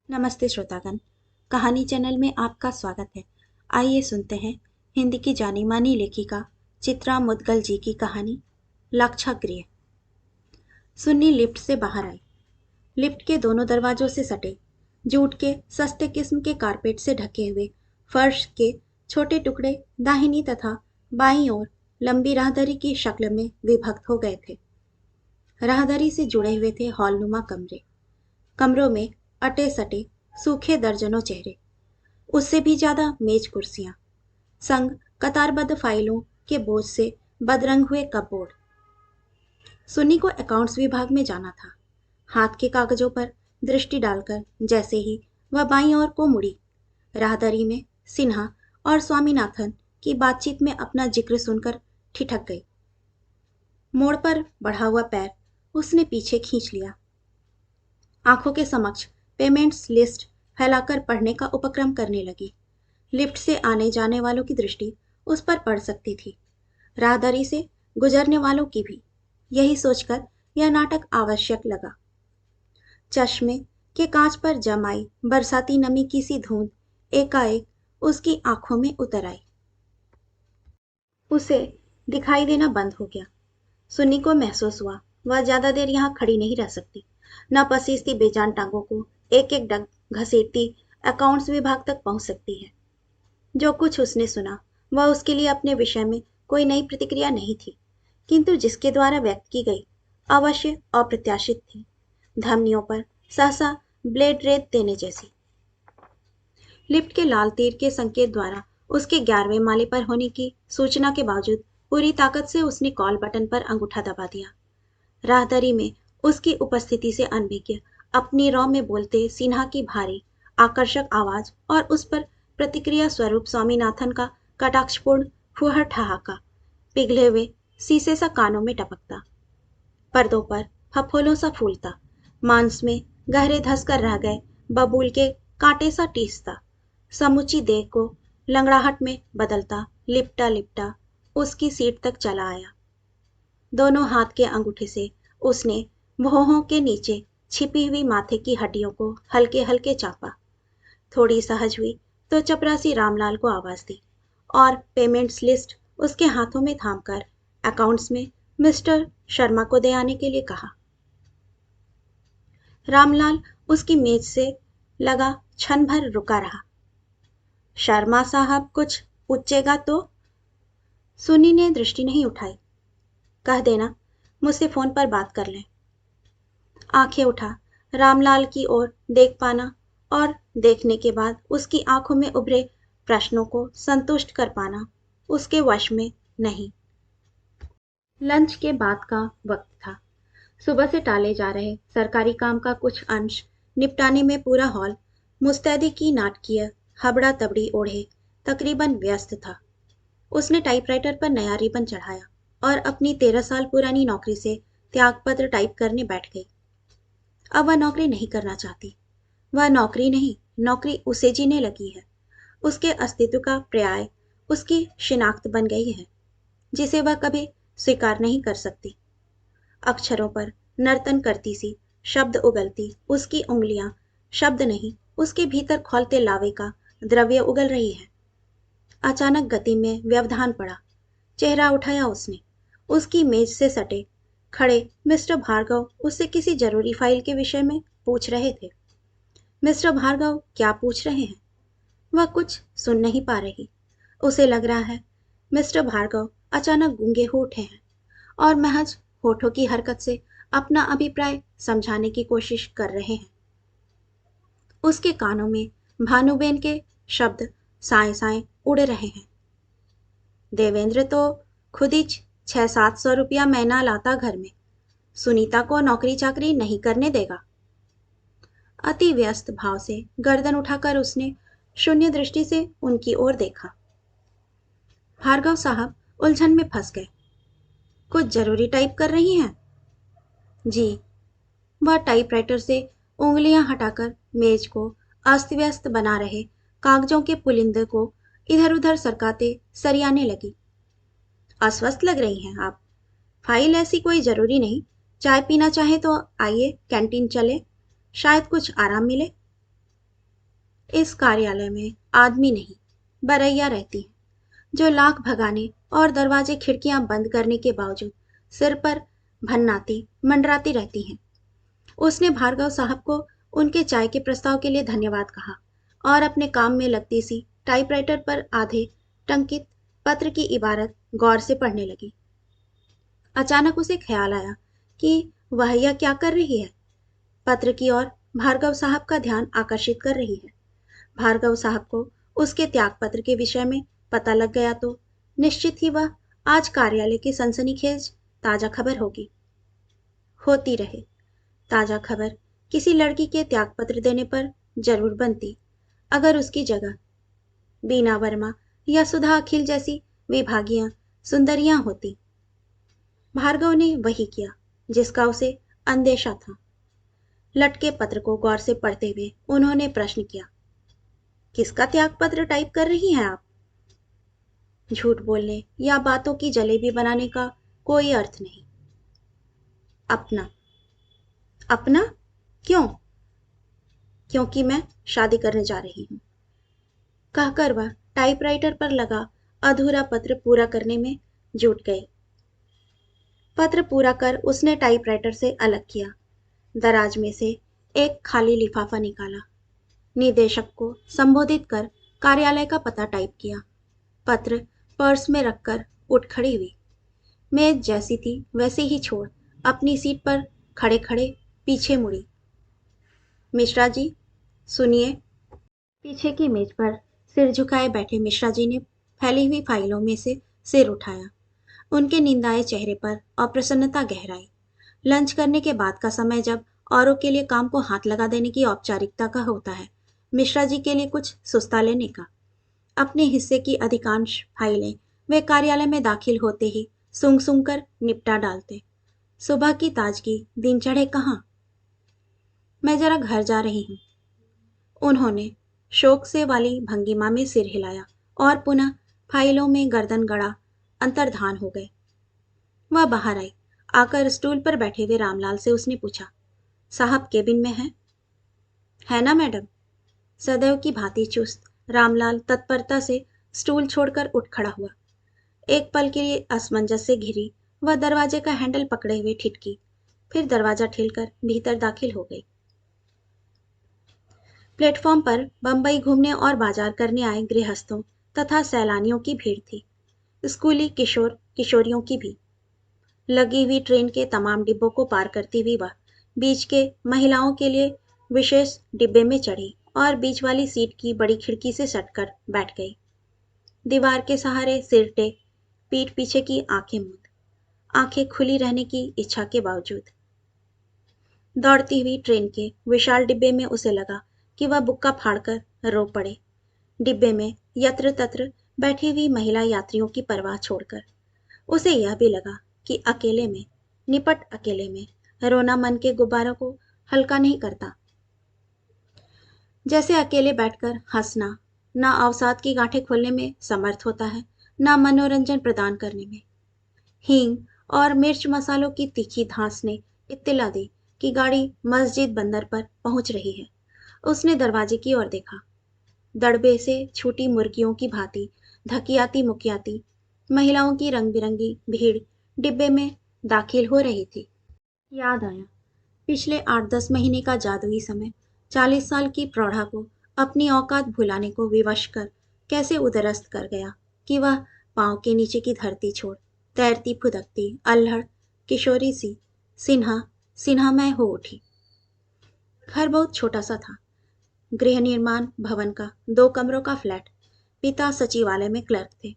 नमस्ते श्रोतागण। कहानी चैनल में आपका स्वागत है। आइए सुनते हैं हिंदी की जानी मानी लेखिका चित्रा मुदगल जी की कहानी लाक्षागृह। सुन्नी लिफ्ट से बाहर आई। लिफ्ट के दोनों दरवाजों से सटे जूट के सस्ते किस्म के कारपेट से ढके हुए फर्श के छोटे टुकड़े दाहिनी तथा बाईं ओर लंबी राहदारी की शक्ल में विभक्त हो गए थे। राहदारी से जुड़े हुए थे हॉलनुमा कमरे। कमरों में अटे सटे सूखे दर्जनों चेहरे, उससे भी ज्यादा मेज कुर्सियां, संग कतारबद्ध फाइलों के बोझ से बदरंग हुए कपबोर्ड। सुन्नी को अकाउंट्स विभाग में जाना था। हाथ के कागजों पर दृष्टि डालकर जैसे ही वह बाईं ओर को मुड़ी, राहदारी में सिन्हा और स्वामीनाथन की बातचीत में अपना जिक्र सुनकर ठिठक गई। मोड़ पर बढ़ा हुआ पैर उसने पीछे खींच लिया। आंखों के समक्ष पेमेंट्स लिस्ट फैलाकर पढ़ने का उपक्रम करने लगी। लिफ्ट से आने जाने वालों की दृष्टि उस पर पड़ सकती थी, राहदारी से गुजरने वालों की भी। यही सोचकर यह नाटक आवश्यक लगा। चश्मे के कांच पर जमाई बरसाती नमी की सी धूंध एकाएक उसकी आंखों में उतर आई। उसे दिखाई देना बंद हो गया। सुन्नी को महसूस हुआ वह ज्यादा देर यहाँ खड़ी नहीं रह सकती। न पसीजती बेजान टांगों को एक एक डग घसीटती अकाउंट्स विभाग तक पहुंच सकती है। जो कुछ उसने सुना वह उसके लिए अपने विषय में कोई नई प्रतिक्रिया नहीं थी, किंतु जिसके द्वारा व्यक्त की गई अवश्य अप्रत्याशित थी, धमनियों पर सहसा ब्लेड रेत देने जैसी। लिफ्ट के लाल तीर के संकेत द्वारा उसके 11वें माले पर होने की सूचना के बावजूद पूरी ताकत से उसने कॉल बटन पर अंगूठा दबा दिया। राहदारी में उसकी उपस्थिति से अनभिज्ञ अपनी रौ में बोलते सिन्हा की भारी आकर्षक आवाज और उस पर प्रतिक्रिया स्वरूप स्वामीनाथन का कटाक्षपूर्ण फुहर ठहाका पिघले हुए शीशे सा कानों में टपकता, पर्दों पर फफोलों सा फूलता, मांस में गहरे धस कर रह गए बबूल के कांटे सा टीसता, समूची देह को लंगड़ाहट में बदलता लिपटा लिपटा उसकी सीट तक चला आया। दोनों हाथ के अंगूठे से उसने भौहों के नीचे छिपी हुई माथे की हड्डियों को हल्के हल्के चापा। थोड़ी सहज हुई तो चपरासी रामलाल को आवाज दी और पेमेंट्स लिस्ट उसके हाथों में थामकर अकाउंट्स में मिस्टर शर्मा को दे आने के लिए कहा। रामलाल उसकी मेज से लगा क्षण भर रुका रहा। शर्मा साहब कुछ पूछेगा तो? सुन्नी ने दृष्टि नहीं उठाई। कह देना मुझसे फोन पर बात कर लें। आंखें उठा रामलाल की ओर देख पाना और देखने के बाद उसकी आंखों में उभरे प्रश्नों को संतुष्ट कर पाना उसके वश में नहीं। लंच के बाद का वक्त था। सुबह से टाले जा रहे सरकारी काम का कुछ अंश निपटाने में पूरा हॉल मुस्तैदी की नाटकीय हबड़ा तबड़ी ओढ़े तकरीबन व्यस्त था। उसने टाइपराइटर पर नया रिबन चढ़ाया और अपनी 13 साल पुरानी नौकरी से त्यागपत्र टाइप करने बैठ गई। अब वह नौकरी नहीं करना चाहती। वह नौकरी नहीं, नौकरी उसे जीने लगी है। उसके अस्तित्व का पर्याय उसकी शिनाख्त बन गई है, जिसे वह कभी स्वीकार नहीं कर सकती। अक्षरों पर नर्तन करती सी शब्द उगलती उसकी उंगलियां शब्द नहीं, उसके भीतर खौलते लावे का द्रव्य उगल रही है। अचानक गति में व्यवधान पड़ा। चेहरा उठाया उसने। उसकी मेज से सटे खड़े मिस्टर भार्गव उससे किसी जरूरी फाइल के विषय में पूछ रहे थे। मिस्टर भार्गव क्या पूछ रहे हैं वह कुछ सुन नहीं पा रही। उसे लग रहा है मिस्टर भार्गव अचानक गूंगे हो उठे हैं और महज होठों की हरकत से अपना अभिप्राय समझाने की कोशिश कर रहे हैं। उसके कानों में भानुबेन के शब्द साए साए उड़ रहे हैं। देवेंद्र तो खुद ही 600-700 रुपया महीना लाता घर में, सुनीता को नौकरी चाकरी नहीं करने देगा। अति व्यस्त भाव से गर्दन उठाकर उसने शून्य दृष्टि से उनकी ओर देखा। भार्गव साहब उलझन में फंस गए। कुछ जरूरी टाइप कर रही हैं? जी। वह टाइपराइटर से उंगलियां हटाकर मेज को अस्त व्यस्त बना रहे कागजों के पुलिंदे को इधर उधर सरकाते सरियाने लगी। अस्वस्थ लग रही हैं आप? फाइल ऐसी कोई जरूरी नहीं। चाय पीना चाहे तो आइए कैंटीन चले, शायद कुछ आराम मिले। इस कार्यालय में आदमी नहीं, बरैया रहती है, जो लाख भगाने और दरवाजे खिड़कियां बंद करने के बावजूद सिर पर भन्नाती मंडराती रहती हैं। उसने भार्गव साहब को उनके चाय के प्रस्ताव के लिए धन्यवाद कहा और अपने काम में लगती सी टाइपराइटर पर आधे टंकित पत्र की इबारत गौर से पढ़ने लगी। अचानक उसे ख्याल आया कि वह यह क्या कर रही है। पत्र की ओर भार्गव साहब का ध्यान आकर्षित कर रही है। भार्गव साहब को उसके त्यागपत्र के विषय में पता लग गया तो निश्चित ही वह आज कार्यालय की सनसनीखेज ताजा खबर होगी। होती रहे। ताजा खबर किसी लड़की के त्यागपत्र देने पर जरूर बनती, अगर उसकी जगह बीना वर्मा या सुधा अखिल जैसी विभागियां सुंदरियां होती। भार्गव ने वही किया जिसका उसे अंदेशा था। लटके पत्र को गौर से पढ़ते हुए उन्होंने प्रश्न किया, किसका त्यागपत्र टाइप कर रही हैं आप? झूठ बोलने या बातों की जलेबी बनाने का कोई अर्थ नहीं। अपना। अपना? क्यों? क्योंकि मैं शादी करने जा रही हूं, कहकर वह टाइपराइटर पर लगा अधूरा पत्र पूरा करने में जुट गई। पत्र पूरा कर उसने टाइपराइटर से अलग किया, दराज में से एक खाली लिफाफा निकाला, निदेशक को संबोधित कर कार्यालय का पता टाइप किया। पत्र पर्स में रखकर उठ खड़ी हुई। मेज जैसी थी वैसे ही छोड़ अपनी सीट पर खड़े खड़े पीछे मुड़ी। मिश्रा जी, सुनिए। पीछे की मेज पर सिर झुकाए बैठे मिश्रा जी ने फैली हुई फाइलों में से सिर उठाया। उनके निंदाए चेहरे पर अप्रसन्नता गहराई। लंच करने के बाद का समय जब औरों के लिए काम को हाथ लगा देने की औपचारिकता का होता है, मिश्रा जी के लिए कुछ सुस्ता लेने का। अपने हिस्से की अधिकांश फाइलें वे कार्यालय में दाखिल होते ही सूंघ सूंघ कर निपटा डालते। सुबह की ताजगी दिन चढ़े कहाँ। मैं जरा घर जा रही हूँ। उन्होंने शोक से वाली भंगिमा में सिर हिलाया और पुनः फाइलों में गर्दन गड़ा अंतर्धान हो गए। वह बाहर आई। आकर स्टूल पर बैठे हुए रामलाल से उसने पूछा, साहब केबिन में हैं? है ना मैडम? सदैव की भांति चुस्त रामलाल तत्परता से स्टूल छोड़कर उठ खड़ा हुआ। एक पल के लिए असमंजस से घिरी वह दरवाजे का हैंडल पकड़े हुए ठिठकी, फिर दरवाजा ठेलकर भीतर दाखिल हो गई। प्लेटफॉर्म पर बंबई घूमने और बाजार करने आए गृहस्थों तथा सैलानियों की भीड़ थी, स्कूली किशोर किशोरियों की भी। लगी हुई ट्रेन के तमाम डिब्बों को पार करती हुई वह बीच के महिलाओं के लिए विशेष डिब्बे में चढ़ी और बीच वाली सीट की बड़ी खिड़की से सटकर बैठ गई। दीवार के सहारे सिर टेक, पीठ पीछे की आंखें मूंद, आंखें खुली रहने की इच्छा के बावजूद। दौड़ती हुई ट्रेन के विशाल डिब्बे में उसे लगा कि वह बुक्का फाड़कर रो पड़े। डिब्बे में यत्र तत्र बैठी हुई महिला यात्रियों की परवाह छोड़कर उसे यह भी लगा कि अकेले में, निपट अकेले में रोना मन के गुब्बारों को हल्का नहीं करता। जैसे अकेले बैठकर हंसना ना अवसाद की गांठें खोलने में समर्थ होता है, ना मनोरंजन प्रदान करने में। हींग और मिर्च मसालों की तीखी धांस ने इत्तिला दी कि गाड़ी मस्जिद बंदर पर पहुंच रही है। उसने दरवाजे की ओर देखा। दड़बे से छूटी मुर्गियों की भांति धकियाती मुकियाती महिलाओं की रंग बिरंगी भीड़ डिब्बे में दाखिल हो रही थी। याद आया, पिछले 8-10 महीने का जादुई समय 40 साल की प्रौढ़ा को अपनी औकात भुलाने को विवश कर कैसे उदरस्त कर गया कि वह पांव के नीचे की धरती छोड़ तैरती फुदकती अल्हड़ किशोरी सी सिन्हामय हो उठी। घर बहुत छोटा सा था, गृह निर्माण भवन का 2 कमरों का फ्लैट। पिता सचिवालय में क्लर्क थे,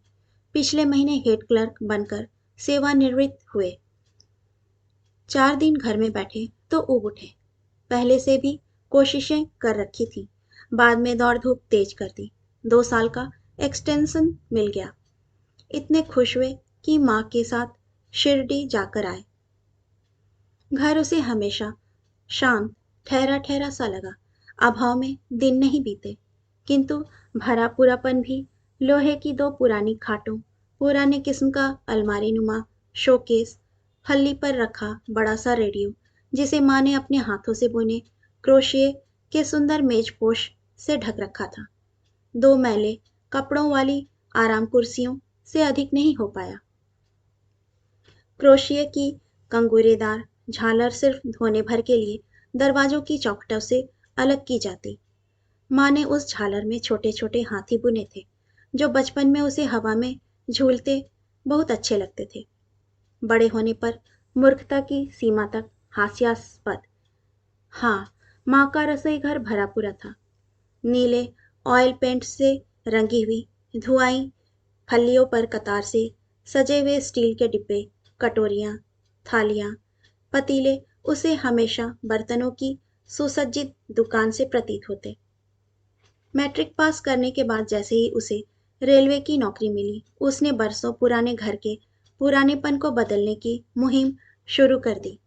पिछले महीने हेड क्लर्क बनकर सेवानिवृत्त हुए। 4 दिन घर में बैठे तो ऊब उठे। पहले से भी कोशिशें कर रखी थी, बाद में दौड़ धूप तेज कर दी। 2 साल का एक्सटेंशन मिल गया। इतने खुश हुए कि माँ के साथ शिरडी जाकर आए। घर उसे हमेशा शांत ठहरा ठहरा सा लगा। अभाव में दिन नहीं बीते, किंतु भरा पूरापन भी। लोहे की 2 पुरानी खाटों, पुराने किस्म का अलमारी नुमा शोकेस, हल्ली पर रखा बड़ा सा रेडियो जिसे माँ ने अपने हाथों से बुने क्रोशिये के सुंदर मेजपोश से ढक रखा था। 2 मैले कपड़ों वाली आराम कुर्सियों से अधिक नहीं हो पाया। क्रोशिया की कंगूरेदार झालर सिर्फ धोने भर के लिए दरवाजों की चौखटों से अलग की जाती। माँ ने उस झालर में छोटे छोटे हाथी बुने थे जो बचपन में उसे हवा में झूलते बहुत अच्छे लगते थे। बड़े होने पर मूर्खता की सीमा तक हास्यास्पद। हाँ, माँ का रसोई घर भरा पूरा था। नीले ऑयल पेंट से रंगी हुई धुआई फलियों पर कतार से सजे हुए स्टील के डिब्बे, कटोरियाँ, थालियाँ, पतीले उसे हमेशा बर्तनों की सुसज्जित दुकान से प्रतीत होते। मैट्रिक पास करने के बाद जैसे ही उसे रेलवे की नौकरी मिली, उसने बरसों पुराने घर के पुरानेपन को बदलने की मुहिम शुरू कर दी।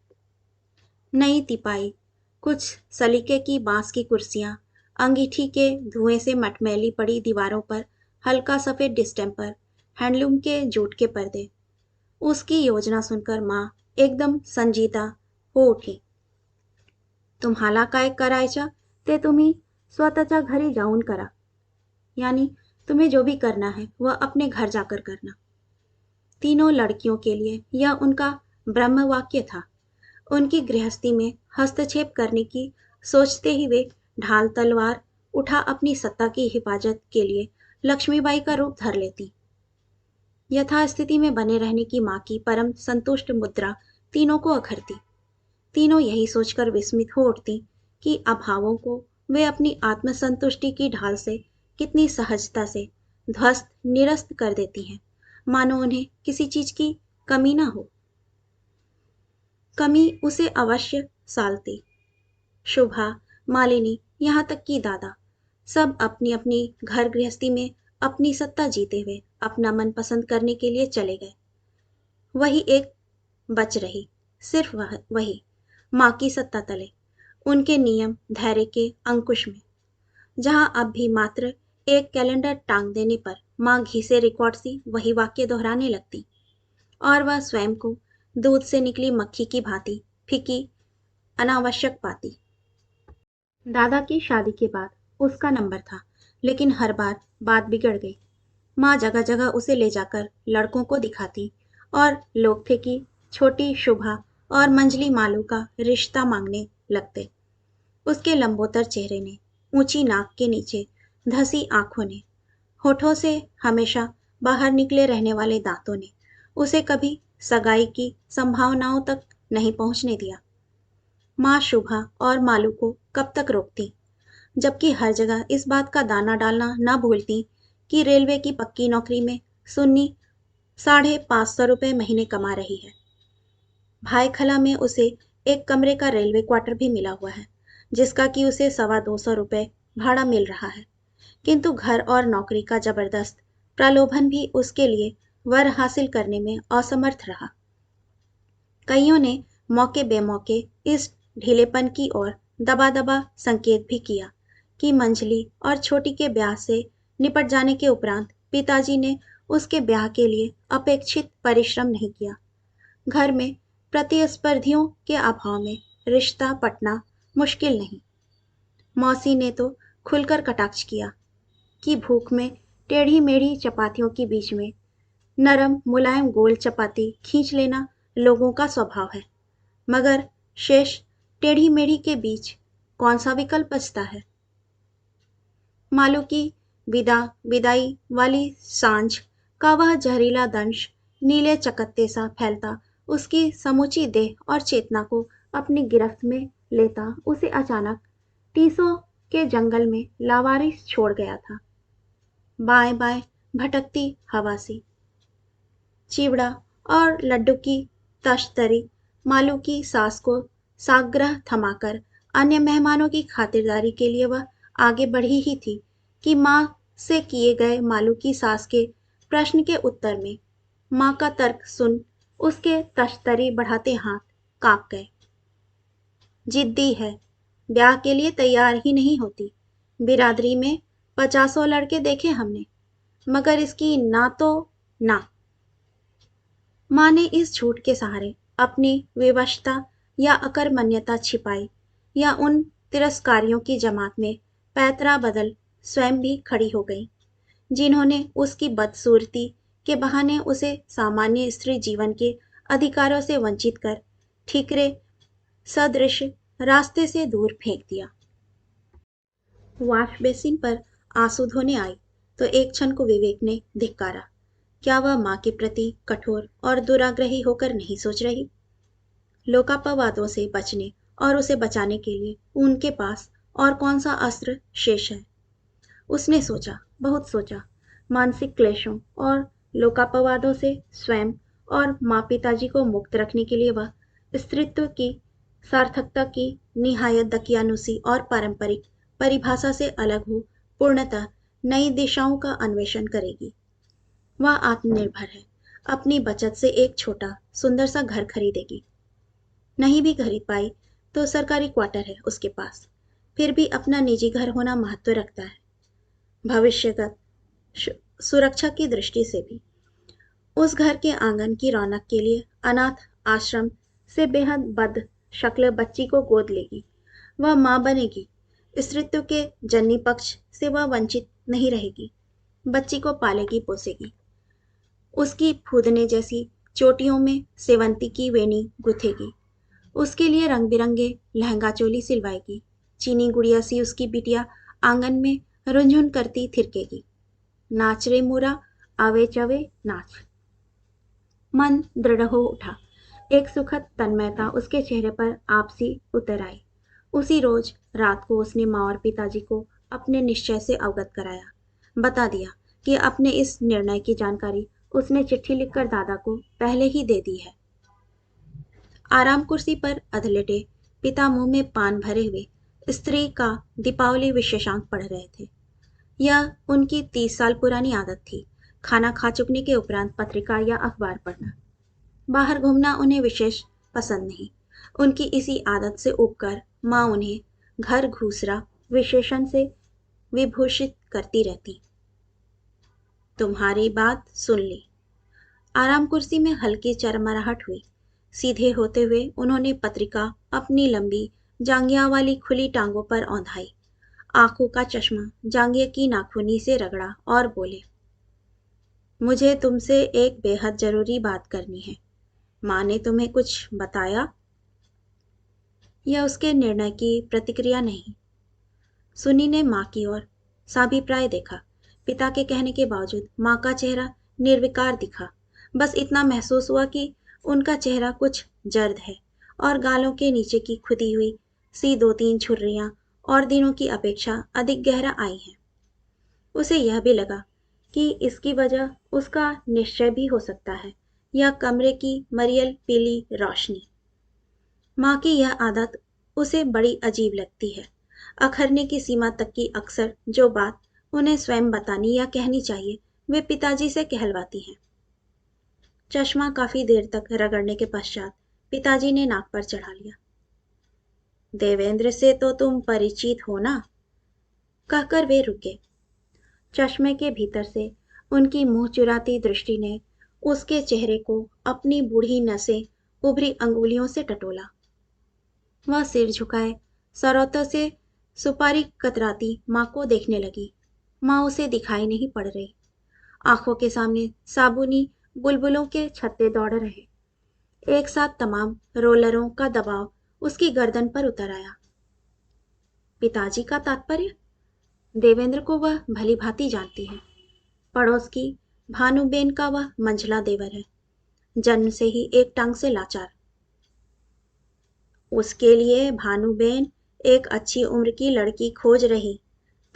नई तिपाई, कुछ सलीके की बांस की कुर्सियां, अंगीठी के धुएं से मटमैली पड़ी दीवारों पर हल्का सफेद डिस्टेम्पर, हैंडलूम के जूट के पर्दे। उसकी योजना सुनकर माँ एकदम संजीदा हो उठी। तुम्हाला काय करायचं ते तुम्ही स्वतःच्या घरी जाऊन करा, यानी तुम्हें जो भी करना है वह अपने घर जाकर करना। तीनों लड़कियों के लिए यह उनका ब्रह्म वाक्य था। उनकी गृहस्थी में हस्तक्षेप करने की सोचते ही वे ढाल तलवार उठा अपनी सत्ता की हिफाजत के लिए लक्ष्मीबाई का रूप धर लेती। यथास्थिति में बने रहने की माँ की परम संतुष्ट मुद्रा तीनों को अखरती। तीनों यही सोचकर विस्मित हो उठती कि अभावों को वे अपनी आत्मसंतुष्टि की ढाल से कितनी सहजता से ध्वस्त निरस्त कर देती हैं, मानो उन्हें किसी चीज की कमी ना हो। कमी उसे अवश्य सालती। शुभा, मालिनी, यहाँ तक कि दादा, सब अपनी अपनी घर गृहस्थी में अपनी सत्ता जीते हुए अपना मन पसंद करने के लिए चले गए। वही एक बच रही, सिर्फ वही, माँ की सत्ता तले, उनके नियम धैर्य के अंकुश में, जहाँ अब भी मात्र एक कैलेंडर टांग देने पर माँ घिसे रिकॉर्ड सी वही वाक्य दोहराने लगती और वह स्वयं को दूध से निकली मक्खी की भांति फीकी अनावश्यक पाती। दादा की शादी के बाद उसका नंबर था, लेकिन हर बार बात बिगड़ गई। माँ जगह जगह उसे ले जाकर लड़कों को दिखाती और लोग थे कि छोटी शुभा और मंजली मालू का रिश्ता मांगने लगते। उसके लंबोतर चेहरे ने, ऊंची नाक के नीचे धसी आंखों ने, होठों से हमेशा बाहर निकले रहने वाले दांतों ने उसे कभी सगाई की संभावनाओं तक नहीं पहुंचने दिया। माँ शुभा और मालू को कब तक रोकती, जबकि हर जगह इस बात का दाना डालना न भूलती कि रेलवे की पक्की नौकरी में सुन्नी 550 रुपये महीने कमा रही है। भाईखला में उसे एक कमरे का रेलवे क्वार्टर भी मिला हुआ है, जिसका कि उसे 225 रुपये भाड़ा मिल रहा है। किंतु घर और नौकरी का जबरदस्त प्रलोभन भी उसके लिए वर हासिल करने में असमर्थ रहा। कईयों ने मौके बेमौके इस ढीलेपन की ओर दबा दबा संकेत भी किया कि मंझली और छोटी के ब्याह से निपट जाने के उपरांत पिताजी ने उसके ब्याह के लिए अपेक्षित परिश्रम नहीं किया। घर में प्रतिस्पर्धियों के अभाव में रिश्ता पटना मुश्किल नहीं। मौसी ने तो खुलकर कटाक्ष किया कि भूख में टेढ़ी मेढ़ी चपातियों के बीच में नरम मुलायम गोल चपाती खींच लेना लोगों का स्वभाव है, मगर शेष टेढ़ी मेढ़ी के बीच कौन सा विकल्प बचता है। मालू की विदाई वाली सांझ का वह जहरीला दंश नीले चकत्ते सा फैलता उसकी समूची देह और चेतना को अपनी गिरफ्त में लेता उसे अचानक टीसों के जंगल में लावारिस छोड़ गया था। बाएं बाएं भटकती हवा सी। चिवड़ा और लड्डू की तश्तरी मालू की सास को साग्रह थमाकर अन्य मेहमानों की खातिरदारी के लिए वह आगे बढ़ी ही थी कि माँ से किए गए मालू की सास के प्रश्न के उत्तर में माँ का तर्क सुन उसके तश्तरी बढ़ाते हाथ कांप गए। जिद्दी है, ब्याह के लिए तैयार ही नहीं होती। बिरादरी में 50 लड़के देखे हमने, मगर इसकी ना तो ना। माँ ने इस झूठ के सहारे अपनी विवशता या अकर्मण्यता छिपाई या उन तिरस्कारियों की जमात में पैतरा बदल स्वयं भी खड़ी हो गई, जिन्होंने उसकी बदसूरती के बहाने उसे सामान्य स्त्री जीवन के अधिकारों से वंचित कर ठीकरे सदृश रास्ते से दूर फेंक दिया। वॉश बेसिन पर आंसू धोने आई तो एक क्षण को विवेक ने धिक्कारा। क्या वह माँ के प्रति कठोर और दुराग्रही होकर नहीं सोच रही? लोकापवादों से बचने और उसे बचाने के लिए उनके पास और कौन सा अस्त्र शेष है? उसने सोचा, बहुत सोचा। मानसिक क्लेशों और लोकापवादों से स्वयं और माँ पिताजी को मुक्त रखने के लिए वह स्त्रीत्व की सार्थकता की निहायत दकियानुसी और पारंपरिक परिभाषा से अलग हो पूर्णतः नई दिशाओं का अन्वेषण करेगी। वह आत्मनिर्भर है, अपनी बचत से एक छोटा सुंदर सा घर खरीदेगी। नहीं भी खरीद पाई तो सरकारी क्वार्टर है उसके पास, फिर भी अपना निजी घर होना महत्व रखता है, भविष्यगत सुरक्षा की दृष्टि से भी। उस घर के आंगन की रौनक के लिए अनाथ आश्रम से बेहद बद शक्ल बच्ची को गोद लेगी। वह माँ बनेगी। स्त्रीत्व के जननी पक्ष से वह वंचित नहीं रहेगी। बच्ची को पालेगी पोसेगी। उसकी फूदने जैसी चोटियों में सेवंती की वेणी गुथेगी। उसके लिए रंग बिरंगे लहंगा चोली सिलवाएगी। चीनी गुड़िया सी उसकी बिटिया आंगन में रुंझुन करती थिरकेगी। नाच रे मोरा, आवे चवे नाच। मन दृढ़ हो उठा। एक सुखद तन्मयता उसके चेहरे पर आपसी उतर आई। उसी रोज रात को उसने माँ और पिताजी को अपने निश्चय से अवगत कराया, बता दिया कि अपने इस निर्णय की जानकारी उसने चिट्ठी लिखकर दादा को पहले ही दे दी है। आराम कुर्सी पर अधलेटे पिता मुंह में पान भरे हुए स्त्री का दीपावली विशेषांक पढ़ रहे थे। यह उनकी 30 साल पुरानी आदत थी, खाना खा चुकने के उपरांत पत्रिका या अखबार पढ़ना। बाहर घूमना उन्हें विशेष पसंद नहीं। उनकी इसी आदत से उबकर माँ उन्हें घर घूसरा विशेषण से विभूषित करती रहती। तुम्हारी बात सुन ली। आराम कुर्सी में हल्की चरमराहट हुई। सीधे होते हुए उन्होंने पत्रिका अपनी लंबी जांघिया वाली खुली टांगों पर औंधाई, आंखों का चश्मा जांघिया की नाखूनी से रगड़ा और बोले, मुझे तुमसे एक बेहद जरूरी बात करनी है। माँ ने तुम्हें कुछ बताया? यह उसके निर्णय की प्रतिक्रिया नहीं। सुनी ने माँ की ओर साभिप्राय देखा। पिता के कहने के बावजूद माँ का चेहरा निर्विकार दिखा। बस इतना महसूस हुआ कि उनका चेहरा कुछ जर्द है और गालों के नीचे की खुदी हुई सी 2-3 छुर्रियां और दिनों की अपेक्षा अधिक गहरा आई हैं। उसे यह भी लगा कि इसकी वजह उसका निश्चय भी हो सकता है या कमरे की मरियल पीली रोशनी। माँ की यह आदत उसे बड़ी अजीब लगती है। अखरने की सीमा तक की अक्सर जो बात उन्हें स्वयं बतानी या कहनी चाहिए वे पिताजी से कहलवाती हैं। चश्मा काफी देर तक रगड़ने के पश्चात पिताजी ने नाक पर चढ़ा लिया। देवेंद्र से तो तुम परिचित हो ना? कहकर वे रुके। चश्मे के भीतर से उनकी मुंह चुराती दृष्टि ने उसके चेहरे को अपनी बूढ़ी नसें उभरी अंगुलियों से टटोला। वह सिर झुकाए सरौतों से सुपारी कतराती माँ को देखने लगी। माँ उसे दिखाई नहीं पड़ रही। आंखों के सामने साबुनी बुलबुलों के छत्ते दौड़ रहे। एक साथ तमाम रोलरों का दबाव उसकी गर्दन पर उतर आया। पिताजी का तात्पर्य? देवेंद्र को वह भली भांति जानती है। पड़ोस की भानुबेन का वह मंझला देवर है, जन्म से ही एक टांग से लाचार। उसके लिए भानुबेन एक अच्छी उम्र की लड़की खोज रही।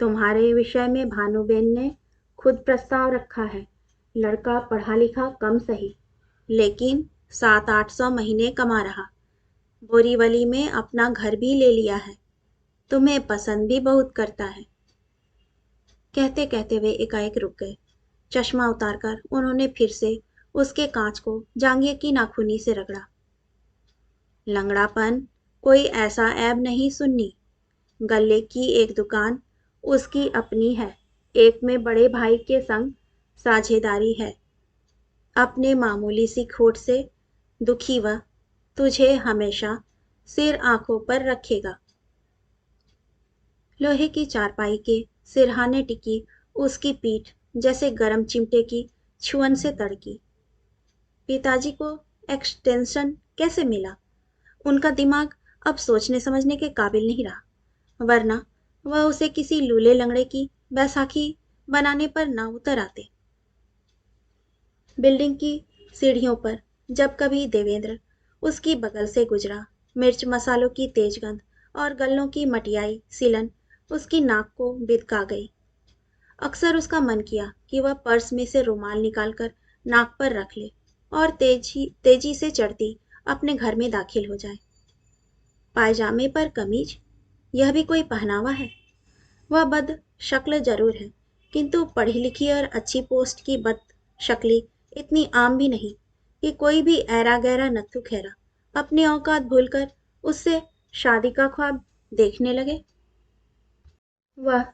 तुम्हारे विषय में भानुबेन ने खुद प्रस्ताव रखा है। लड़का पढ़ा लिखा कम सही, लेकिन 700-800 महीने कमा रहा। बोरीवली में अपना घर भी ले लिया है। तुम्हें पसंद भी बहुत करता है। कहते कहते वे एकाएक रुक गए। चश्मा उतारकर उन्होंने फिर से उसके कांच को जांघिया की नाखूनी से रगड़ा। लंगड़ापन कोई ऐसा ऐब नहीं सुन्नी। गल्ले की एक दुकान उसकी अपनी है। एक में बड़े भाई के संग साझेदारी है। अपने मामूली सी खोट से दुखी वह तुझे हमेशा सिर आंखों पर रखेगा। लोहे की चारपाई के सिरहाने टिकी उसकी पीठ जैसे गर्म चिमटे की छुअन से तड़की। पिताजी को एक्सटेंशन कैसे मिला? उनका दिमाग अब सोचने समझने के काबिल नहीं रहा, वरना वह उसे किसी लूले लंगड़े की बैसाखी बनाने पर ना उतर आते। बिल्डिंग की सीढ़ियों पर जब कभी देवेंद्र उसकी बगल से गुजरा, मिर्च मसालों की तेज गंध और गल्लों की मटियाई सिलन उसकी नाक को बिदका गई। अक्सर उसका मन किया कि वह पर्स में से रुमाल निकालकर नाक पर रख ले और तेजी तेजी से चढ़ती अपने घर में दाखिल हो जाए। पायजामे पर कमीज, यह भी कोई पहनावा है? वह बद शक्ल जरूर है, किंतु पढ़ी लिखी और अच्छी पोस्ट की बद शक्ली इतनी आम भी नहीं कि कोई भी ऐरा गैरा नत्थु खैरा अपनी औकात भूलकर उससे शादी का ख्वाब देखने लगे। वह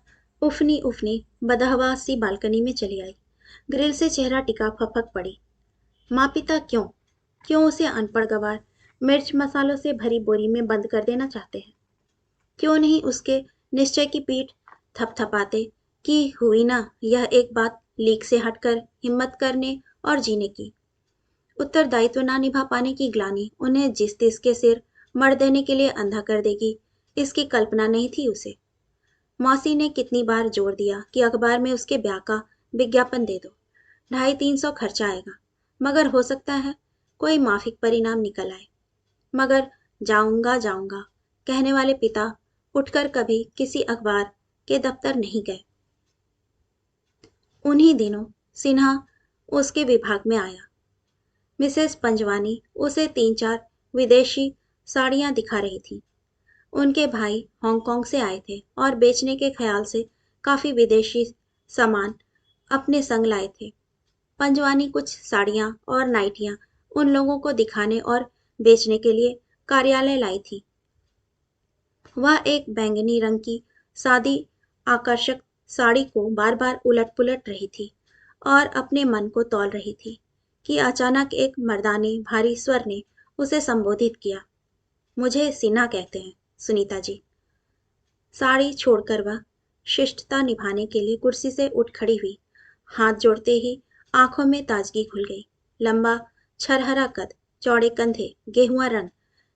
उफनी उफनी बदहवास सी बालकनी में चली आई। ग्रिल से चेहरा टिका फपक पड़ी। माँ पिता क्यों क्यों उसे अनपढ़ गवार मिर्च मसालों से भरी बोरी में बंद कर देना चाहते हैं? क्यों नहीं उसके निश्चय की पीठ थपथपाते कि हुई ना यह एक बात लीक से हटकर हिम्मत करने और जीने की। उत्तरदायित्व ना निभा पाने की ग्लानि उन्हें जिस तिस के सिर मर देने के लिए अंधा कर देगी, इसकी कल्पना नहीं थी उसे। मौसी ने कितनी बार जोर दिया कि अखबार में उसके ब्याह का विज्ञापन दे दो, 250-300 खर्चा आएगा, मगर हो सकता है कोई माफिक परिणाम निकल आए। मगर जाऊंगा जाऊंगा कहने वाले पिता उठकर कभी किसी अखबार के दफ्तर नहीं गए। उन्हीं दिनों सिन्हा उसके विभाग में आया। मिसेस पंजवानी उसे 3-4 विदेशी साड़ियां दिखा रही थी। उनके भाई हांगकांग से आए थे और बेचने के ख्याल से काफी विदेशी सामान अपने संग लाए थे। पंजवानी कुछ साड़ियां और नाइटियां उन लोगों को दिखाने और बेचने के लिए कार्यालय लाई थी। वह एक बैंगनी रंग की सादी आकर्षक साड़ी को बार बार उलट पुलट रही थी और अपने मन को तौल रही थी कि अचानक एक मर्दाने भारी स्वर ने उसे संबोधित किया। मुझे सिन्हा कहते हैं, सुनीता जी। साड़ी छोड़कर वह शिष्टता निभाने के लिए कुर्सी से उठ खड़ी हुई। हाथ जोड़ते ही आंखों में ताजगी खुल गई। लंबा छरहरा कद, चौड़े कंधे, गेहुआ रंग,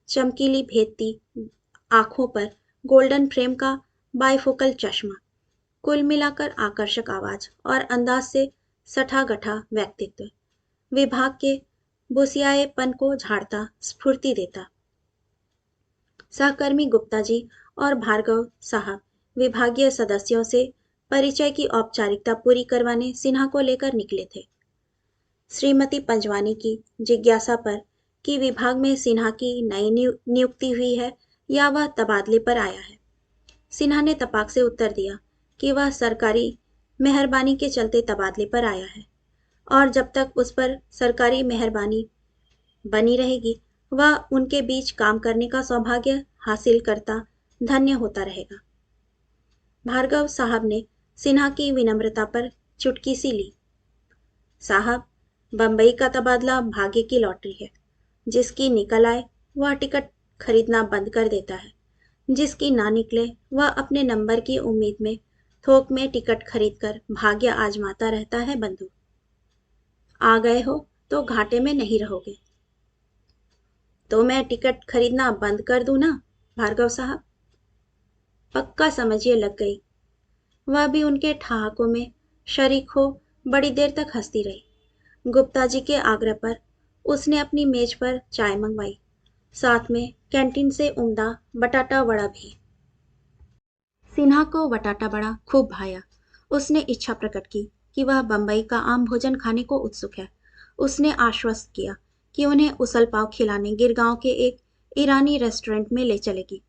चमकीली भेदती आंखों पर गोल्डन फ्रेम का बायफोकल चश्मा, कुल मिलाकर आकर्षक आवाज और अंदाज से सठा गठा व्यक्तित्व विभाग के बुसियाएपन को झाड़ता स्फूर्ति देता। सहकर्मी गुप्ता जी और भार्गव साहब विभागीय सदस्यों से परिचय की औपचारिकता पूरी करवाने सिन्हा को लेकर निकले थे। श्रीमती पंजवानी की जिज्ञासा पर कि विभाग में सिन्हा की नई नियुक्ति हुई है या वह तबादले पर आया है, सिन्हा ने तपाक से उत्तर दिया कि वह सरकारी मेहरबानी के चलते तबादले पर आया है और जब तक उस पर सरकारी मेहरबानी बनी रहेगी वह उनके बीच काम करने का सौभाग्य हासिल करता धन्य होता रहेगा। भार्गव साहब ने सिन्हा की विनम्रता पर चुटकी सी ली। साहब, बंबई का तबादला भाग्य की लॉटरी है। जिसकी निकल आए वह टिकट खरीदना बंद कर देता है, जिसकी ना निकले वह अपने नंबर की उम्मीद में थोक में टिकट खरीदकर भाग्य आजमाता रहता है। बंधु, आ गए हो तो घाटे में नहीं रहोगे। तो मैं टिकट खरीदना बंद कर दूं ना भार्गव साहब? पक्का समझिए लग गई। वह भी उनके ठहाकों में शरीक हो बड़ी देर तक हंसती रही। गुप्ता जी के आग्रह पर उसने अपनी मेज पर चाय मंगवाई, साथ में कैंटीन से उम्दा बटाटा वड़ा भी। सिन्हा को बटाटा वड़ा खूब भाया। उसने इच्छा प्रकट की कि वह बंबई का आम भोजन खाने को उत्सुक है। उसने आश्वस्त किया कि उन्हें उसल पाव खिलाने गिरगांव के एक ईरानी रेस्टोरेंट में ले चलेगी,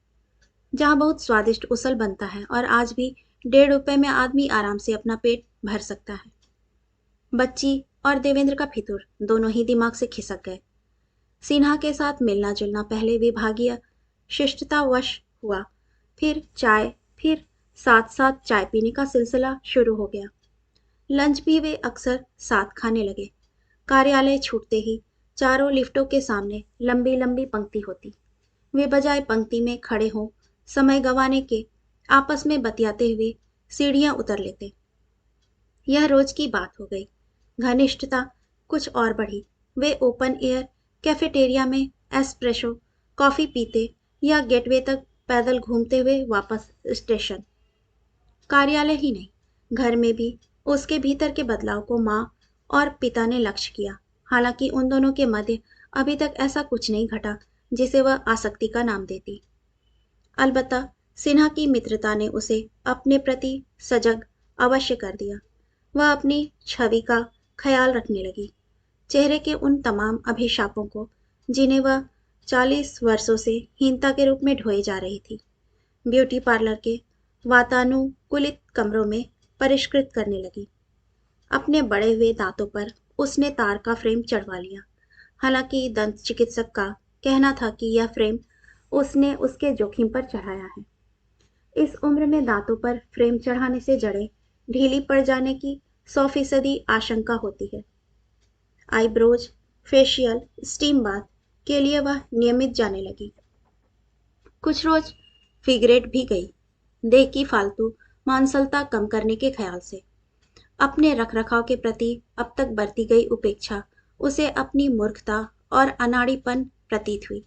जहां बहुत स्वादिष्ट उसल बनता है और आज भी 1.5 रुपए में आदमी आराम से अपना पेट भर सकता है। बच्ची और देवेंद्र का फितूर दोनों ही दिमाग से खिसक गए। सिन्हा के साथ मिलना जुलना पहले विभागीय शिष्टतावश हुआ, फिर चाय, फिर साथ साथ चाय पीने का सिलसिला शुरू हो गया। लंच भी वे अक्सर साथ खाने लगे। कार्यालय छूटते ही चारों लिफ्टों के सामने लंबी लंबी पंक्ति होती। वे बजाय पंक्ति में खड़े हों समय गंवाने के आपस में बतियाते हुए सीढ़ियां उतर लेते। यह रोज की बात हो गई। घनिष्ठता कुछ और बढ़ी। वे ओपन एयर कैफेटेरिया में एस्प्रेसो कॉफी पीते या गेटवे तक पैदल घूमते हुए वापस स्टेशन। कार्यालय ही नहीं, घर में भी उसके भीतर के बदलाव को माँ और पिता ने लक्ष्य किया। हालांकि उन दोनों के मध्य अभी तक ऐसा कुछ नहीं घटा जिसे वह आसक्ति का नाम देती। अलबत्ता सिन्हा की मित्रता ने उसे अपने प्रति सजग अवश्य कर दिया। वह अपनी छवि का ख्याल रखने लगी, चेहरे के उन तमाम अभिशापों को जिन्हें वह 40 वर्षों से हीनता के रूप में ढोई जा रही थी। ब्यूटी पार्लर के वातानुकूलित कमरों में परिष्कृत करने लगी। अपने बड़े हुए दांतों पर उसने तार का फ्रेम चढ़वा लिया। हालांकि दंत चिकित्सक का कहना था कि यह फ्रेम उसने उसके जोखिम पर चढ़ाया है। इस उम्र में दांतों पर फ्रेम चढ़ाने से जड़ें ढीली पड़ जाने की 100% आशंका होती है। आईब्रोज, फेशियल, स्टीम बाथ के लिए वह नियमित जाने लगी। कुछ रोज फिगरेट भी गई, देह की फालतू मांसलता कम करने के ख्याल से। अपने रखरखाव के प्रति अब तक बरती गई उपेक्षा उसे अपनी मूर्खता और अनाड़ीपन प्रतीत हुई।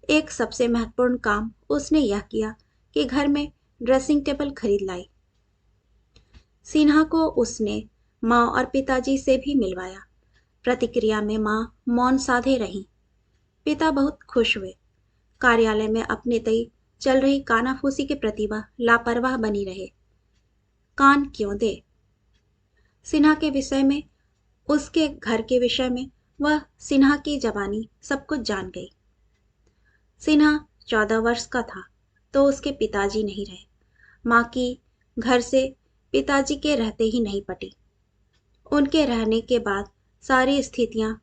एक सबसे महत्वपूर्ण काम उसने यह किया कि घर में ड्रेसिंग टेबल खरीद लाई। सिन्हा को उसने माँ और पिताजी से भी मिलवाया। प्रतिक्रिया में माँ मौन साधे रहीं। पिता बहुत खुश हुए। कार्यालय में अपने तय चल रही कानाफूसी के प्रति वह लापरवाह बनी रहे। कान क्यों दे? सिन्हा के विषय में, उसके घर के विषय में वह सिन्हा की जबानी सब कुछ जान गई। सिन्हा 14 वर्ष का था तो उसके पिताजी नहीं रहे। माँ की घर से पिताजी के रहते ही नहीं पटी। उनके रहने के बाद सारी स्थितियां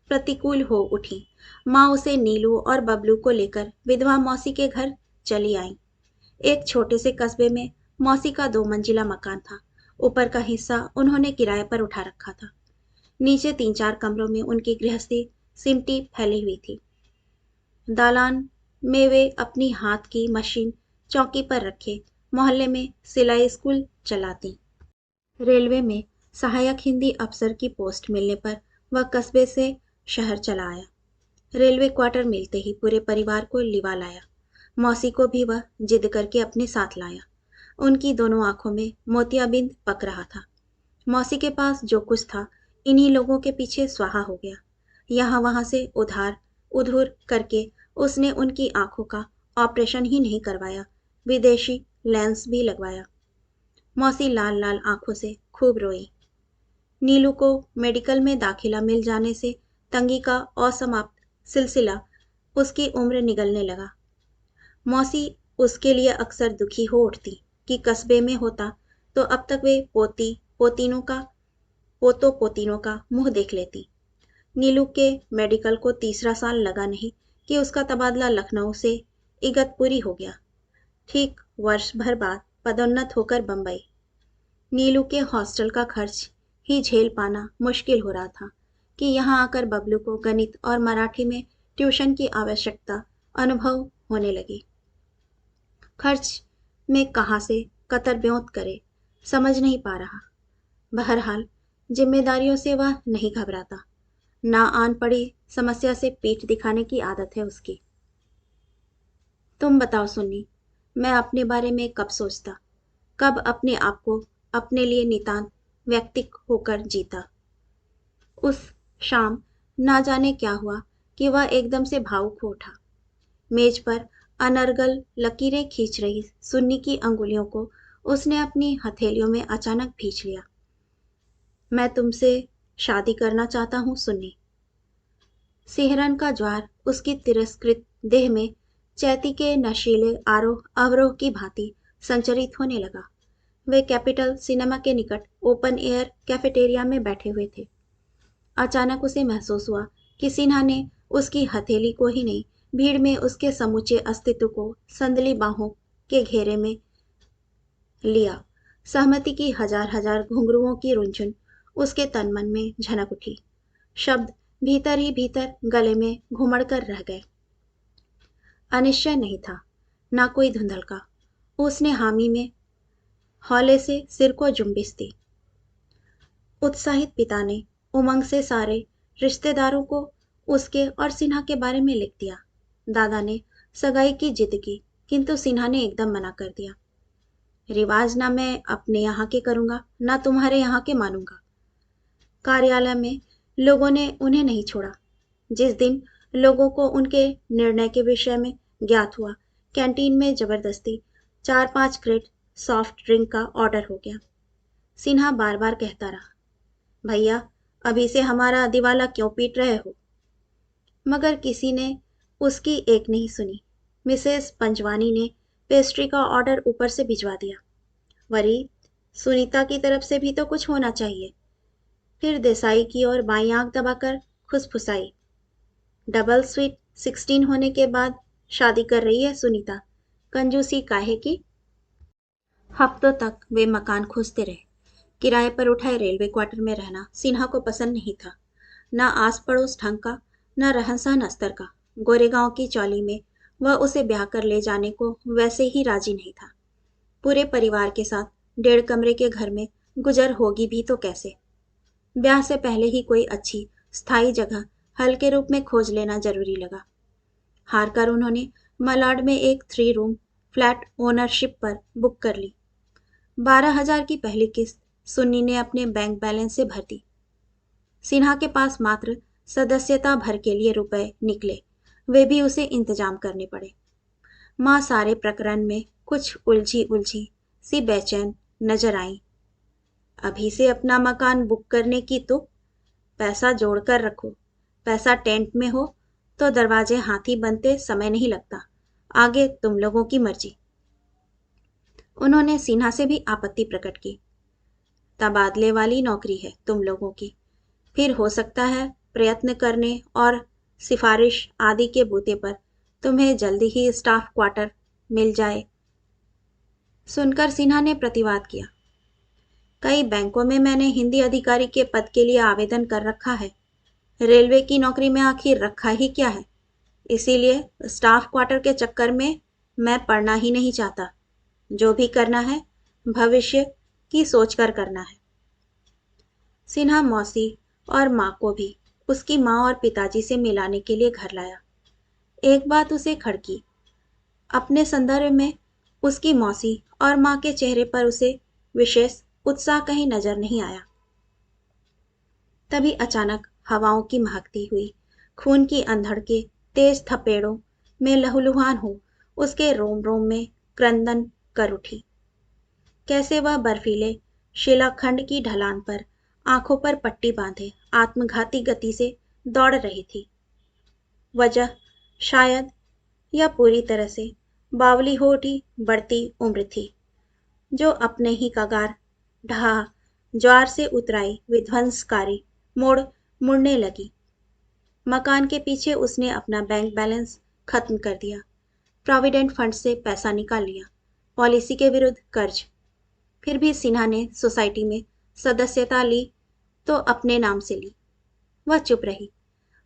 प्रतिकूल हो उठी। माँ उसे नीलू और बबलू को लेकर विधवा मौसी के घर चली आई। एक छोटे से कस्बे में मौसी का 2 मंजिला मकान था। ऊपर का हिस्सा उन्होंने किराए पर उठा रखा था। नीचे 3-4 कमरों में उनकी गृहस्थी सिमटी फैली हुई थी। दालान में वे अपनी हाथ की मशीन चौकी पर रखे मोहल्ले में सिलाई स्कूल चलाती। रेलवे में सहायक हिंदी अफसर की पोस्ट मिलने पर वह कस्बे से शहर चला आया। रेलवे क्वार्टर मिलते ही पूरे परिवार को लिवा लाया। मौसी को भी वह जिद करके अपने साथ लाया। उनकी दोनों आंखों में मोतियाबिंद पक रहा था। मौसी के पास जो कुछ था इन्हीं लोगों के पीछे स्वाहा हो गया। यहाँ वहाँ से उधार उधूर करके उसने उनकी आंखों का ऑपरेशन ही नहीं करवाया, विदेशी लेंस भी लगवाया। मौसी लाल लाल आंखों से खूब रोई। नीलू को मेडिकल में दाखिला मिल जाने से तंगी का असमाप्त सिलसिला उसकी उम्र निगलने लगा। मौसी उसके लिए अक्सर दुखी हो उठती कि कस्बे में होता तो अब तक वे पोतों पोतीनों का मुंह देख लेती। नीलू के मेडिकल को 3रा साल लगा नहीं कि उसका तबादला लखनऊ से इगतपुरी हो गया। ठीक वर्ष भर बाद पदोन्नत होकर बंबई। नीलू के हॉस्टल का खर्च ही झेल पाना मुश्किल हो रहा था कि यहाँ आकर बबलू को गणित और मराठी में ट्यूशन की आवश्यकता अनुभव होने लगी। खर्च में कहाँ से कतर ब्योंत करे समझ नहीं पा रहा। बहरहाल जिम्मेदारियों से वह नहीं घबराता। ना आन पड़ी समस्या से पीठ दिखाने की आदत है उसकी। तुम बताओ सुन्नी, मैं अपने बारे में कब सोचता, कब अपने आप को अपने लिए नितांत व्यक्तिक होकर जीता। उस शाम ना जाने क्या हुआ कि वह एकदम से भावुक हो उठा। मेज पर अनर्गल लकीरें खींच रही सुन्नी की अंगुलियों को उसने अपनी हथेलियों में अचानक भींच लिया। मैं तुमसे शादी करना चाहता हूँ सुन्नी। सिहरन का ज्वार उसकी तिरस्कृत देह में चैती के नशीले आरोह अवरोह की भांति संचरित होने लगा। वे कैपिटल सिनेमा के निकट ओपन एयर कैफेटेरिया में बैठे हुए थे। अचानक उसे महसूस हुआ कि सिन्हा ने उसकी हथेली को ही नहीं, भीड़ में उसके समूचे अस्तित्व को संदली बाहों के घेरे में लिया। सहमति की हजार हजार घुंघरुओं की रुंझुन उसके तन मन में झनक उठी। शब्द भीतर ही भीतर गले में घुमड़ कर रह गए। अनिश्चय नहीं था, ना कोई धुंधलका। उसने हामी में हौले से सिर को जुम्बिश दी। उत्साहित पिता ने उमंग से सारे रिश्तेदारों को उसके और सिन्हा के बारे में लिख दिया। दादा ने सगाई की जिद की, किंतु सिन्हा ने एकदम मना कर दिया। रिवाज ना मैं अपने यहाँ के करूंगा, ना तुम्हारे यहाँ के मानूंगा। कार्यालय में लोगों ने उन्हें नहीं छोड़ा। जिस दिन लोगों को उनके निर्णय के विषय में ज्ञात हुआ, कैंटीन में जबरदस्ती 4-5 क्रेट सॉफ्ट ड्रिंक का ऑर्डर हो गया। सिन्हा बार बार कहता रहा, भैया अभी से हमारा दिवाला क्यों पीट रहे हो? मगर किसी ने उसकी एक नहीं सुनी। मिसेस पंजवानी ने पेस्ट्री का ऑर्डर ऊपर से भिजवा दिया। वरी सुनीता की तरफ से भी तो कुछ होना चाहिए। फिर देसाई की ओर बाई आंख दबाकर खुसफुसाई, डबल स्वीट 16 होने के बाद शादी कर रही है सुनीता, कंजूसी काहे की? हफ्तों तक वे मकान खोजते रहे। किराए पर उठाए रेलवे क्वार्टर में रहना सिन्हा को पसंद नहीं था। ना आस पड़ोस ढंग का, ना रहन सहन अस्तर का। गोरेगांव की चौली में वह उसे ब्याह कर ले जाने को वैसे ही राजी नहीं था। पूरे परिवार के साथ 1.5 कमरे के घर में गुजर होगी भी तो कैसे? ब्याह से पहले ही कोई अच्छी स्थायी जगह हल के रूप में खोज लेना जरूरी लगा। हार कर उन्होंने मलाड में एक 3 रूम फ्लैट ओनरशिप पर बुक कर ली। 12,000 की पहली किस्त सुन्नी ने अपने बैंक बैलेंस से भर दी। सिन्हा के पास मात्र सदस्यता भर के लिए रुपए निकले, वे भी उसे इंतजाम करने पड़े। माँ सारे प्रकरण में कुछ उलझी उलझी सी बेचैन नजर आई। अभी से अपना मकान बुक करने की तो पैसा जोड़कर रखो। पैसा टेंट में हो तो दरवाजे हाथी बनते समय नहीं लगता। आगे तुम लोगों की मर्जी। उन्होंने सिन्हा से भी आपत्ति प्रकट की। तबादले वाली नौकरी है तुम लोगों की, फिर हो सकता है प्रयत्न करने और सिफारिश आदि के बूते पर तुम्हें जल्दी ही स्टाफ क्वार्टर मिल जाए। सुनकर सिन्हा ने प्रतिवाद किया, कई बैंकों में मैंने हिंदी अधिकारी के पद के लिए आवेदन कर रखा है। रेलवे की नौकरी में आखिर रखा ही क्या है? इसीलिए स्टाफ क्वार्टर के चक्कर में मैं पड़ना ही नहीं चाहता। जो भी करना है भविष्य की सोचकर करना है। सिन्हा मौसी और माँ को भी उसकी माँ और पिताजी से मिलाने के लिए घर लाया। एक बात उसे खड़की, अपने संदर्भ में उसकी मौसी और माँ के चेहरे पर उसे विशेष उत्साह कहीं नजर नहीं आया। तभी अचानक हवाओं की महकती हुई खून की अंधड़ के तेज थपेड़ों में लहूलुहान हो उसके रोम रोम में क्रंदन कर उठी। कैसे वह बर्फीले शिलाखंड की ढलान पर आंखों पर पट्टी बांधे आत्मघाती गति से दौड़ रही थी। वजह शायद या पूरी तरह से बावली हो उठी बढ़ती उम्र थी, जो अपने ही कगार ढहा ज्वार से उतराई विध्वंसकारी मोड़ मुड़ने लगी। मकान के पीछे उसने अपना बैंक बैलेंस खत्म कर दिया, प्रोविडेंट फंड से पैसा निकाल लिया, पॉलिसी के विरुद्ध कर्ज। फिर भी सिन्हा ने सोसाइटी में सदस्यता ली तो अपने नाम से ली। वह चुप रही,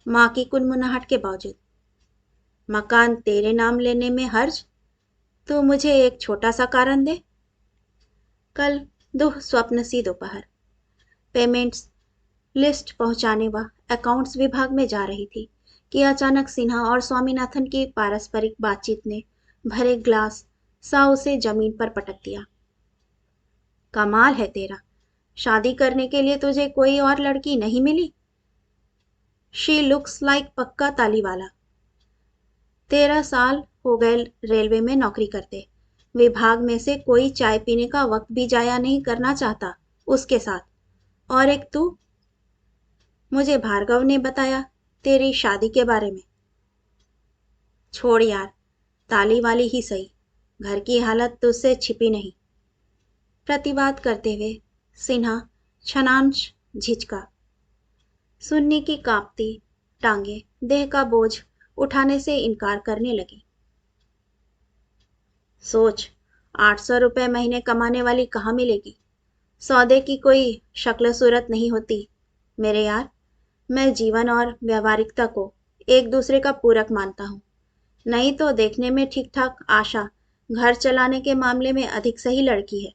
माँ की कुनमुनाहट के बावजूद। मकान तेरे नाम लेने में हर्ज? तो मुझे एक छोटा सा कारण दे। कल दुःस्वप्न सी दोपहर पेमेंट्स लिस्ट पहुंचाने व अकाउंट्स विभाग में जा रही थी कि अचानक सिन्हा और स्वामीनाथन की पारस्परिक बातचीत ने भरे ग्लास सा उसे जमीन पर पटक दिया। कमाल है तेरा, शादी करने के लिए तुझे कोई और लड़की नहीं मिली? शी लुक्स लाइक पक्का ताली वाला। 13 साल हो गए रेलवे में नौकरी करते, विभाग में से कोई चाय पीने का वक्त भी जाया नहीं करना चाहता उसके साथ। और एक तू? मुझे भार्गव ने बताया तेरी शादी के बारे में। छोड़ यार, ताली वाली ही सही, घर की हालत तुझसे छिपी नहीं। प्रतिवाद करते हुए सिन्हा क्षणांश झिझका। सुन्नी की कांपती टांगे देह का बोझ उठाने से इनकार करने लगी। सोच, 800 रुपए महीने कमाने वाली कहाँ मिलेगी? सौदे की कोई शक्ल सूरत नहीं होती मेरे यार। मैं जीवन और व्यवहारिकता को एक दूसरे का पूरक मानता हूँ। नहीं तो देखने में ठीक ठाक आशा घर चलाने के मामले में अधिक सही लड़की है।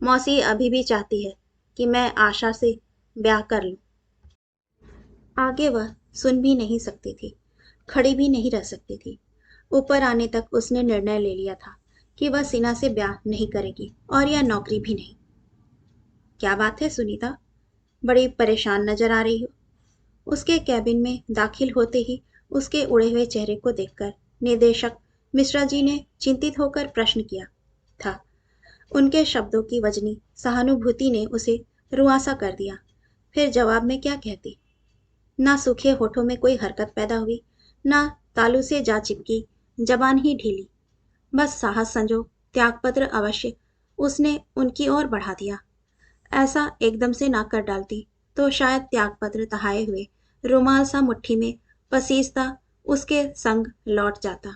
मौसी अभी भी चाहती है कि मैं आशा से ब्याह कर लूं। आगे वह सुन भी नहीं सकती थी, खड़ी भी नहीं रह सकती थी। ऊपर आने तक उसने निर्णय ले लिया था कि वह सिन्हा से ब्याह नहीं करेगी और यह नौकरी भी नहीं। क्या बात है सुनीता, बड़ी परेशान नजर आ रही हो। उसके कैबिन में दाखिल होते ही उसके उड़े हुए चेहरे को देखकर निदेशक मिश्रा जी ने चिंतित होकर प्रश्न किया था। उनके शब्दों की वजनी सहानुभूति ने उसे रुआसा कर दिया। फिर जवाब में क्या कहती। ना सूखे होठों में कोई हरकत पैदा हुई, ना तालू से जा चिपकी जबान ही ढीली। बस साहस संजो त्यागपत्र अवश्य उसने उनकी ओर बढ़ा दिया। ऐसा एकदम से ना कर डालती तो शायद त्यागपत्र तहाए हुए रुमाल सा मुट्ठी में पसीजता उसके संग लौट जाता।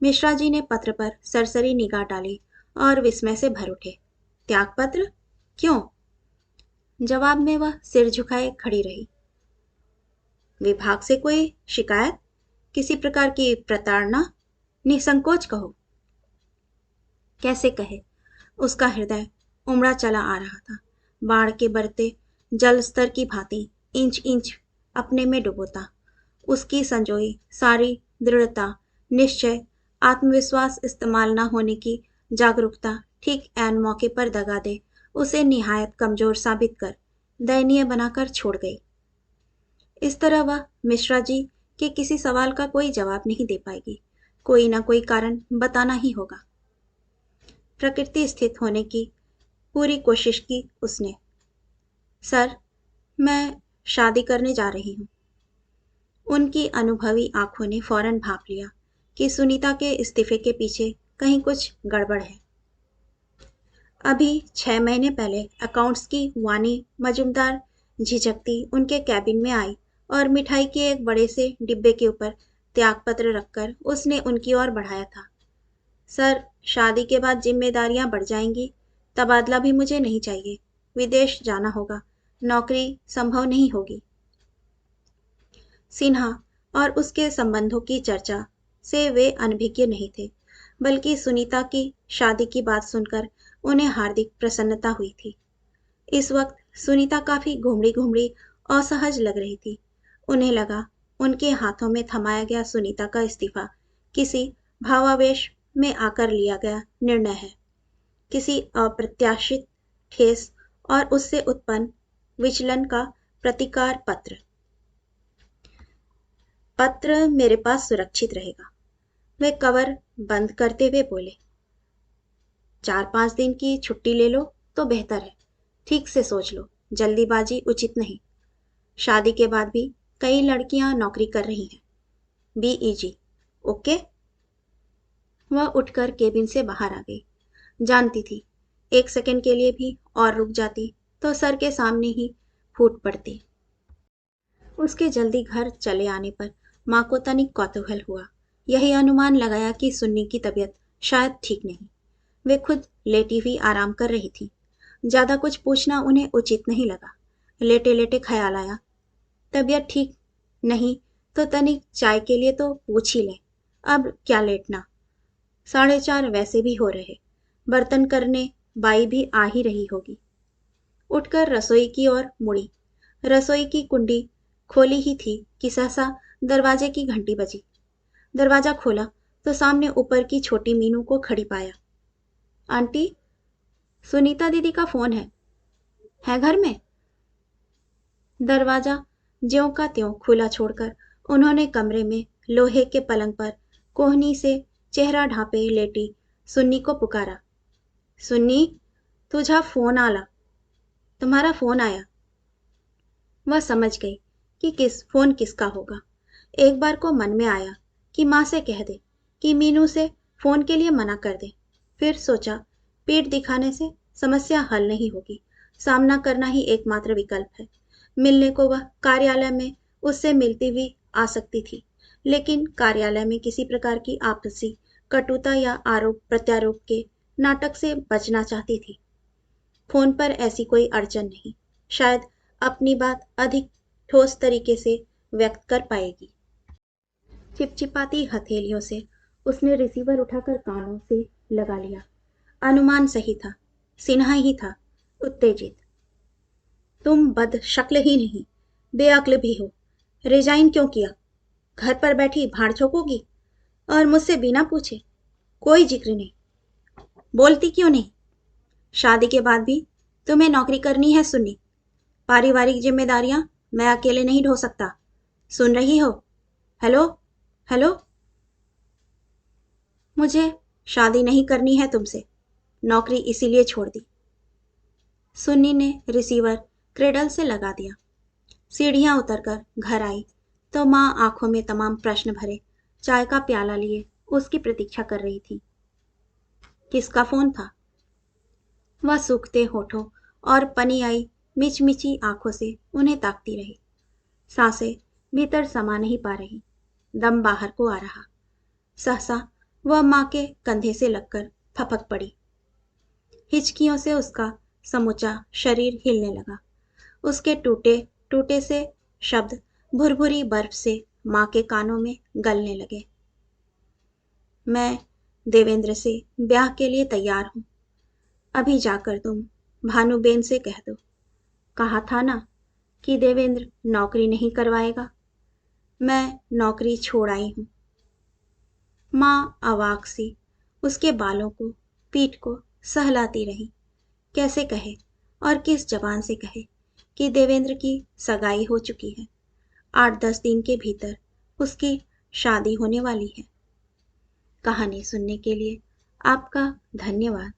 मिश्रा जी ने पत्र पर सरसरी निगाह डाली और विस्मय से भर उठे। त्यागपत्र? क्यों? जवाब में वह सिर झुकाए खड़ी रही। विभाग से कोई शिकायत? किसी प्रकार की प्रताड़ना? निसंकोच कहो। कैसे कहे? उसका हृदय उमड़ा चला आ रहा था, बाढ़ के बढ़ते जल स्तर की भांति इंच इंच अपने में डुबोता। उसकी संजोई सारी दृढ़ता, निश्चय, आत्मविश्वास इस्तेमाल न होने की जागरूकता ठीक ऐन मौके पर दगा दे उसे निहायत कमजोर साबित कर दयनीय बनाकर छोड़ गई। इस तरह वह मिश्रा जी के किसी सवाल का कोई जवाब नहीं दे पाएगी। कोई ना कोई कारण बताना ही होगा। प्रकृति स्थित होने की पूरी कोशिश की उसने। सर, मैं शादी करने जा रही हूँ। उनकी अनुभवी आंखों ने फौरन भांप लिया कि सुनीता के इस्तीफे के पीछे कहीं कुछ गड़बड़ है। अभी 6 महीने पहले अकाउंट्स की वानी मजुमदार झिझकती उनके कैबिन में आई और मिठाई के एक बड़े से डिब्बे के ऊपर त्यागपत्र रखकर उसने उनकी ओर बढ़ाया था। सर, शादी के बाद जिम्मेदारियां बढ़ जाएंगी, तबादला भी मुझे नहीं चाहिए, विदेश जाना होगा, नौकरी संभव नहीं होगी। सिन्हा और उसके संबंधों की चर्चा से वे अनभिज्ञ नहीं थे, बल्कि सुनीता की शादी की बात सुनकर उन्हें हार्दिक प्रसन्नता हुई थी। इस वक्त सुनीता काफी घुमड़ी घुमड़ी असहज लग रही थी। उन्हें लगा उनके हाथों में थमाया गया सुनीता का इस्तीफा किसी भावावेश में आकर लिया गया निर्णय है, किसी अप्रत्याशित ठेस और उससे उत्पन्न विचलन का प्रतिकार पत्र। पत्र मेरे पास सुरक्षित रहेगा, वे कवर बंद करते हुए बोले। 4-5 दिन की छुट्टी ले लो तो बेहतर है। ठीक से सोच लो, जल्दीबाजी उचित नहीं। शादी के बाद भी कई लड़कियां नौकरी कर रही हैं। BEG, okay? वह उठकर केबिन से बाहर आ गई। जानती थी 1 सेकंड के लिए भी और रुक जाती तो सर के सामने ही फूट पड़ती। उसके जल्दी घर चले आने पर माँ को तनिक कौतूहल हुआ। यही अनुमान लगाया कि सुन्नी की तबीयत शायद ठीक नहीं। वे खुद लेटी हुई आराम कर रही थी। ज्यादा कुछ पूछना उन्हें उचित नहीं लगा। लेटे लेटे ख्याल आया, तबीयत ठीक नहीं तो तनिक चाय के लिए तो पूछ ही लें। अब क्या लेटना, 4:30 वैसे भी हो रहे। बर्तन करने बाई भी आ ही रही होगी। उठकर रसोई की ओर मुड़ी। रसोई की कुंडी खोली ही थी कि सहसा दरवाजे की घंटी बजी। दरवाजा खोला तो सामने ऊपर की छोटी मीनू को खड़ी पाया। आंटी, सुनीता दीदी का फोन है घर में? दरवाजा ज्यों का त्यों खुला छोड़कर उन्होंने कमरे में लोहे के पलंग पर कोहनी से चेहरा ढांपे लेटी सुन्नी को पुकारा। सुन्नी, तुझा फोन आला, तुम्हारा फोन आया। वह समझ गई कि फोन किसका होगा। एक बार को मन में आया कि माँ से कह दे कि मीनू से फोन के लिए मना कर दे। फिर सोचा पीठ दिखाने से समस्या हल नहीं होगी, सामना करना ही एकमात्र विकल्प है। मिलने को वह कार्यालय में उससे मिलती हुई आ सकती थी, लेकिन कार्यालय में किसी प्रकार की आपसी कटुता या आरोप प्रत्यारोप के नाटक से बचना चाहती थी। फोन पर ऐसी कोई अड़चन नहीं, शायद अपनी बात अधिक ठोस तरीके से व्यक्त कर पाएगी। चिपचिपाती हथेलियों से उसने रिसीवर उठाकर कानों से लगा लिया। अनुमान सही था, सिन्हा ही था, उत्तेजित। तुम बदशक्ल ही नहीं, बेअक्ल भी हो। रिजाइन क्यों किया? घर पर बैठी भाड़ झोंकोगी? और मुझसे बिना पूछे? कोई जिक्र नहीं। बोलती क्यों नहीं? शादी के बाद भी तुम्हें नौकरी करनी है सुन्नी। पारिवारिक जिम्मेदारियां मैं अकेले नहीं ढो सकता। सुन रही हो? हेलो? हेलो? मुझे शादी नहीं करनी है तुमसे। नौकरी इसीलिए छोड़ दी। सुन्नी ने रिसीवर क्रेडल से लगा दिया। सीढ़ियां उतरकर घर आई तो माँ आंखों में तमाम प्रश्न भरे चाय का प्याला लिए उसकी प्रतीक्षा कर रही थी। किसका फोन था? वह सूखते होठों और पनी आई मिचमिची आंखों से उन्हें ताकती रही। सांसें भीतर समा नहीं पा रही, दम बाहर को आ रहा। सहसा वह माँ के कंधे से लगकर फपक पड़ी। हिचकियों से उसका समूचा शरीर हिलने लगा। उसके टूटे टूटे से शब्द भुरभुरी बर्फ से माँ के कानों में गलने लगे। मैं देवेंद्र से ब्याह के लिए तैयार हूँ। अभी जाकर तुम भानुबेन से कह दो। कहा था ना कि देवेंद्र नौकरी नहीं करवाएगा। मैं नौकरी छोड़ आई हूँ। माँ अवाक सी उसके बालों को, पीठ को सहलाती रही। कैसे कहे और किस जबान से कहे कि देवेंद्र की सगाई हो चुकी है। 8-10 दिन के भीतर उसकी शादी होने वाली है। कहानी सुनने के लिए आपका धन्यवाद।